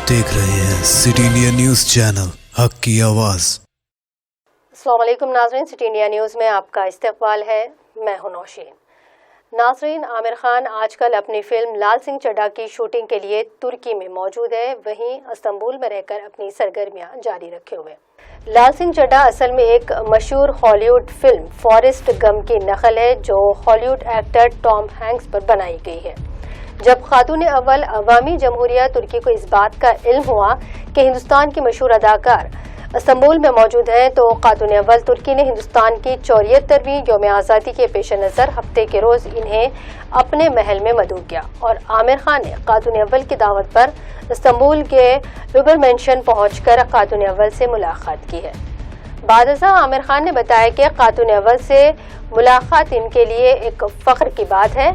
आप देख रहे हैं सिटी इंडिया न्यूज चैनल हक की आवाज। अस्सलाम वालेकुम नाज़रीन, सिटी इंडिया न्यूज़ में आपका इस्तकबाल है। मैं हूं नौशीन। नाज़रीन, आमिर खान आजकल अपनी फिल्म लाल सिंह चड्ढा की शूटिंग के लिए तुर्की में मौजूद है, वहीं इस्तांबुल में रहकर अपनी सरगर्मियां जारी रखे हुए। लाल सिंह चड्ढा असल में एक मशहूर हॉलीवुड फिल्म फॉरेस्ट गम की नकल है, जो हॉलीवुड एक्टर टॉम हैंक्स पर बनाई गई है। जब खातून अव्वल अवामी जमहूरिया तुर्की को इस बात का इल्म हुआ कि हिंदुस्तान की मशहूर अदाकार इस्तांबुल में मौजूद हैं, तो खातून अव्वल तुर्की ने हिंदुस्तान की 74वीं यौम आज़ादी के पेश नज़र हफ्ते के रोज़ इन्हें अपने महल में मदऊ किया और आमिर खान ने खातून अव्वल की दावत पर इस्तांबुल के रुबर मेंशन पहुंचकर खातून अव्वल से मुलाकात की है। बादशाह आमिर खान ने बताया कि खातून अव्वल से मुलाकात इनके लिए एक फ़ख्र की बात है।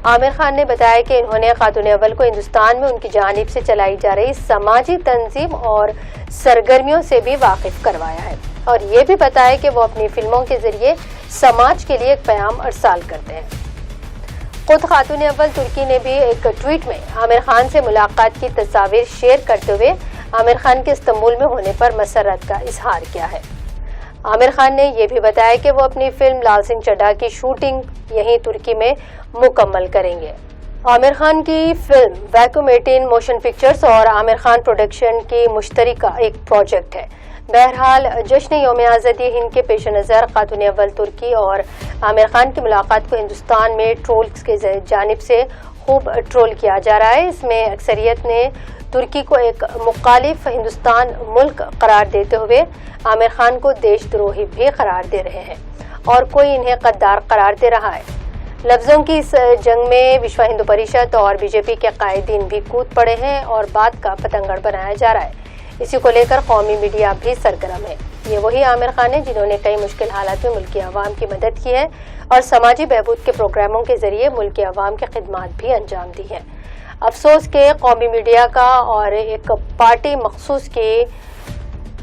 आमिर खान ने बताया कि इन्होंने खातून अव्वल को हिंदुस्तान में उनकी जानिब से चलाई जा रही समाजी तंजीम और सरगर्मियों से भी वाकिफ करवाया है और ये भी बताया कि वो अपनी फिल्मों के जरिए समाज के लिए एक पैगाम अरसाल करते हैं। खुद खातून अव्वल तुर्की ने भी एक ट्वीट में आमिर खान से मुलाकात की तस्वीर शेयर करते हुए आमिर खान के इस्तांबुल में होने पर मसरत का इजहार किया है। आमिर खान ने यह भी बताया कि वो अपनी फिल्म लाल सिंह चड्ढा की शूटिंग यहीं तुर्की में मुकम्मल करेंगे। आमिर खान की फिल्म वैक्यूम 18 मोशन पिक्चर्स और आमिर खान प्रोडक्शन की मुश्तरका एक प्रोजेक्ट है। बहरहाल जश्न यौम आज़ादी हिंद के पेश नज़र खातून अव्वल तुर्की और आमिर खान की मुलाकात को हिंदुस्तान में ट्रोल्स के जानिब से खूब ट्रोल किया जा रहा है। इसमें अक्सरियत ने तुर्की को एक मुखालिफ हिंदुस्तान मुल्क करार देते हुए आमिर खान को देशद्रोही भी करार दे रहे हैं और कोई इन्हें गद्दार करार दे रहा है। लफ्ज़ों की इस जंग में विश्व हिंदू परिषद और बीजेपी के कायदीन भी कूद पड़े हैं और बात का पतंगड़ बनाया जा रहा है। इसी को लेकर कौमी मीडिया भी सरगर्म है। ये वही आमिर खान है जिन्होंने कई मुश्किल हालात में मुल्की अवाम की मदद की है और समाजी बहबूद के प्रोग्रामों के जरिए मुल्की अवाम की खिदमत भी अंजाम दी है। अफसोस के कौमी मीडिया का और एक पार्टी मखसूस की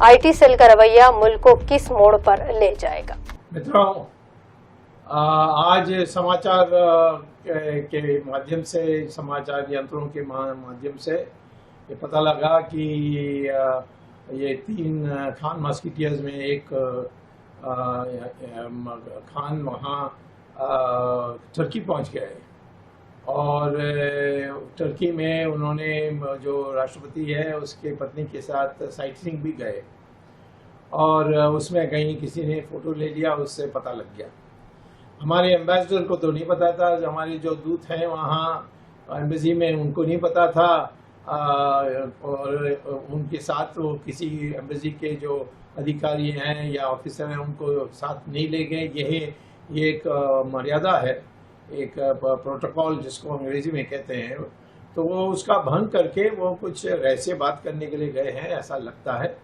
IT सेल का रवैया मुल्क को किस मोड़ पर ले जाएगा। मित्रों, आज समाचार के माध्यम से, समाचार यंत्रों के माध्यम से ये पता लगा कि ये 3 खान मस्किटियर्स में एक खान वहाँ तुर्की पहुँच गए और तुर्की में उन्होंने जो राष्ट्रपति है उसके पत्नी के साथ साइट सीइंग भी गए और उसमें कहीं किसी ने फ़ोटो ले लिया, उससे पता लग गया। हमारे एम्बेसडर को तो नहीं पता था, हमारे जो दूत हैं वहाँ एम्बेसी में उनको नहीं पता था और उनके साथ वो किसी एम्बेसी के जो अधिकारी हैं या ऑफिसर हैं उनको साथ नहीं ले गए। ये एक मर्यादा है, एक प्रोटोकॉल जिसको अंग्रेजी में कहते हैं, तो वो उसका भंग करके वो कुछ ऐसे बात करने के लिए गए हैं, ऐसा लगता है।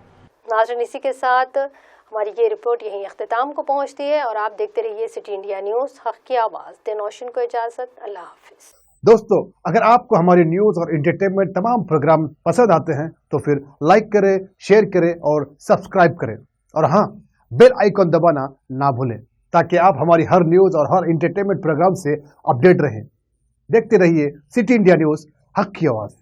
नाज़रीन, इसी के साथ हमारी ये रिपोर्ट यहीं अख्तिताम को पहुंचती है और आप देखते रहिए सिटी इंडिया न्यूज़ हक की आवाज़। नौशीन को इजाज़त, अल्लाह हाफिज़। दोस्तों, अगर आपको हमारी न्यूज़ और एंटरटेनमेंट तमाम प्रोग्राम पसंद आते हैं तो फिर लाइक करें, शेयर करें और सब्सक्राइब करें और हाँ, बेल आइकॉन दबाना ना भूलें ताकि आप हमारी हर न्यूज़ और हर एंटरटेनमेंट प्रोग्राम से अपडेट रहें। देखते रहिए सिटी इंडिया न्यूज़ हक की आवाज़।